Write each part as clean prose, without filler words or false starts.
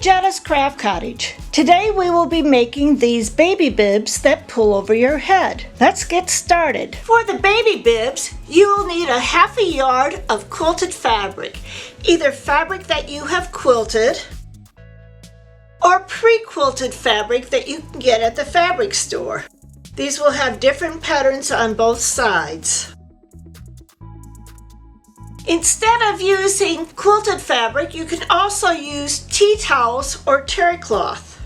Jetta's Craft Cottage. Today we will be making these baby bibs that pull over your head. Let's get started. For the baby bibs, you will need a half a yard of quilted fabric, either fabric that you have quilted or pre-quilted fabric that you can get at the fabric store. These will have different patterns on both sides. Instead of using quilted fabric, you can also use tea towels or terry cloth.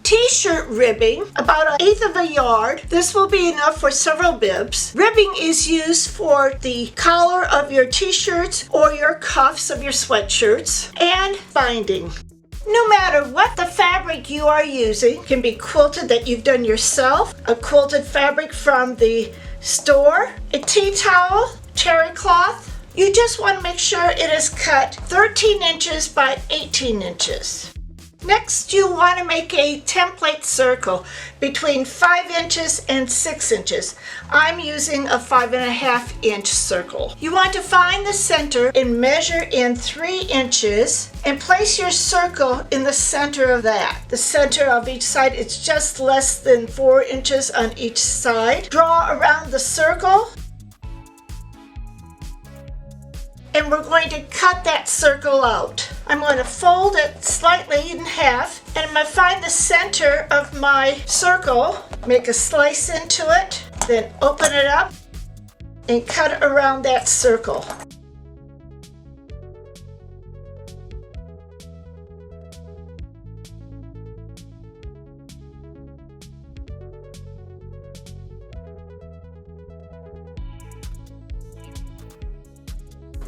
T-shirt ribbing, about 1/8 of a yard. This will be enough for several bibs. Ribbing is used for the collar of your t-shirts or your cuffs of your sweatshirts, and binding. No matter what the fabric you are using, can be quilted that you've done yourself, a quilted fabric from the store, a tea towel, terry cloth. You just want to make sure it is cut 13 inches by 18 inches. Next, you want to make a template circle between 5 inches and 6 inches. I'm using a 5.5 inch circle. You want to find the center and measure in 3 inches and place your circle in the center of that. The center of each side, it's just less than 4 inches on each side. Draw around the circle. And we're going to cut that circle out. I'm going to fold it slightly in half, and I'm going to find the center of my circle, make a slice into it, then open it up and cut around that circle.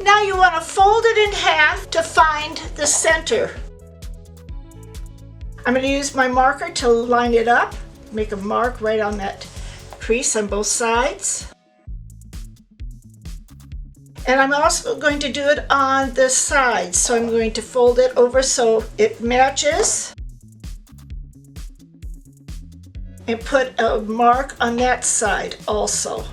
Now you want to fold it in half to find the center. I'm going to use my marker to line it up, make a mark right on that crease on both sides. And I'm also going to do it on the sides, so I'm going to fold it over so it matches. And put a mark on that side also.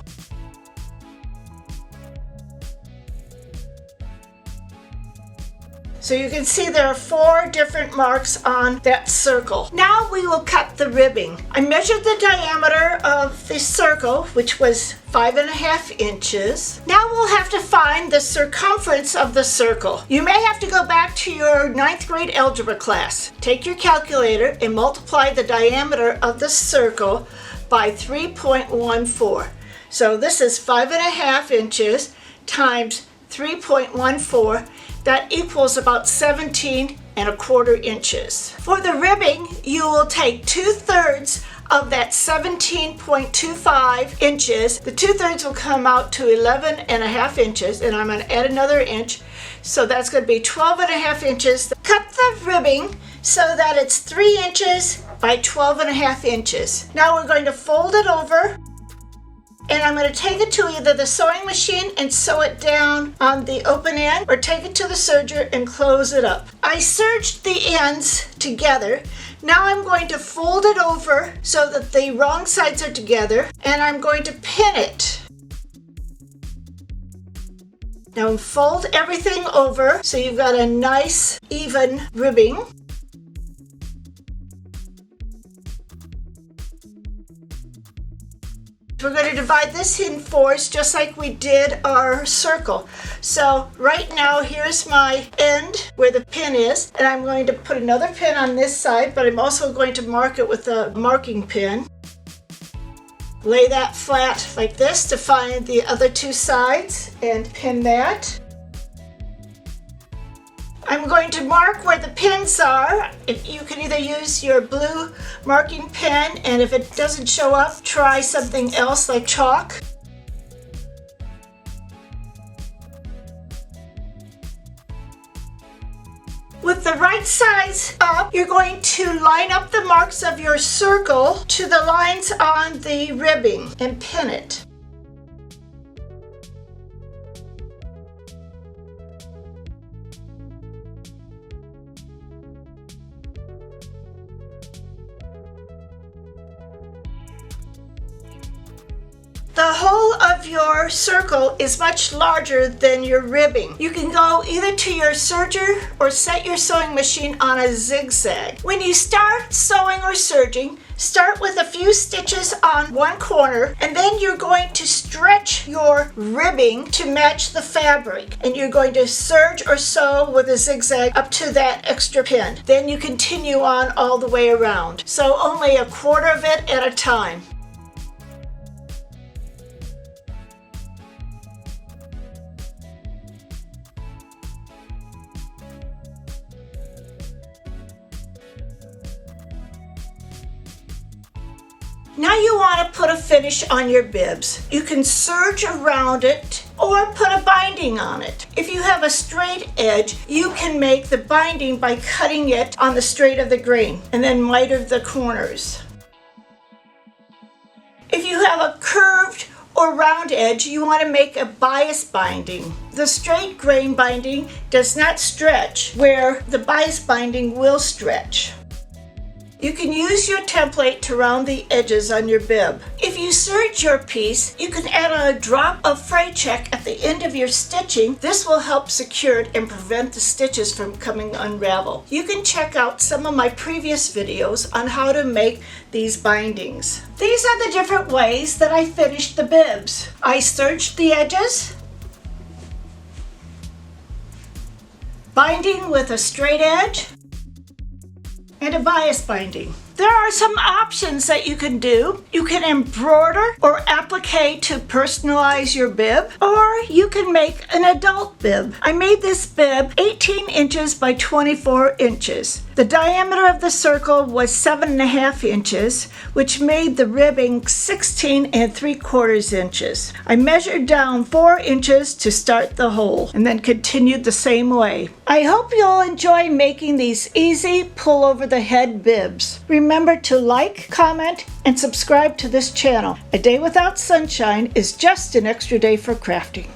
So you can see there are 4 different marks on that circle. Now we will cut the ribbing. I measured the diameter of the circle, which was 5.5 inches. Now we'll have to find the circumference of the circle. You may have to go back to your 9th grade algebra class. Take your calculator and multiply the diameter of the circle by 3.14. So this is 5.5 inches times 3.14. That equals about 17.25 inches. For the ribbing, you will take 2/3 of that 17.25 inches. The 2/3 will come out to 11.5 inches, and I'm going to add another inch. So that's going to be 12.5 inches. Cut the ribbing so that it's 3 inches by 12.5 inches. Now we're going to fold it over. And I'm going to take it to either the sewing machine and sew it down on the open end, or take it to the serger and close it up. I serged the ends together. Now I'm going to fold it over so that the wrong sides are together, and I'm going to pin it. Now fold everything over so you've got a nice even ribbing. We're going to divide this in 4s just like we did our circle. So right now here's my end where the pin is, and I'm going to put another pin on this side, but I'm also going to mark it with a marking pin. Lay that flat like this to find the other 2 sides and pin that. I'm going to mark where the pins are. If you can either use your blue marking pen, and if it doesn't show up, try something else like chalk. With the right sides up, you're going to line up the marks of your circle to the lines on the ribbing and pin it. The whole of of your circle is much larger than your ribbing, you can go either to your serger or set your sewing machine on a zigzag. When you start sewing or serging, start with a few stitches on one corner, and then you're going to stretch your ribbing to match the fabric, and you're going to serge or sew with a zigzag up to that extra pin. Then you continue on all the way around. So only a quarter of it at a time. Now you want to put a finish on your bibs. You can serge around it or put a binding on it. If you have a straight edge, you can make the binding by cutting it on the straight of the grain and then miter the corners. If you have a curved or round edge, you want to make a bias binding. The straight grain binding does not stretch, where the bias binding will stretch. You can use your template to round the edges on your bib. If you serge your piece, you can add a drop of fray check at the end of your stitching. This will help secure it and prevent the stitches from coming unraveled. You can check out some of my previous videos on how to make these bindings. These are the different ways that I finished the bibs. I serged the edges, binding with a straight edge, and a bias binding. There are some options that you can do. You can embroider or applique to personalize your bib, or you can make an adult bib. I made this bib 18 inches by 24 inches. The diameter of the circle was 7.5 inches, which made the ribbing 16 3/4 inches. I measured down 4 inches to start the hole and then continued the same way. I hope you'll enjoy making these easy pull over the head bibs. Remember to like, comment, and subscribe to this channel. A day without sunshine is just an extra day for crafting.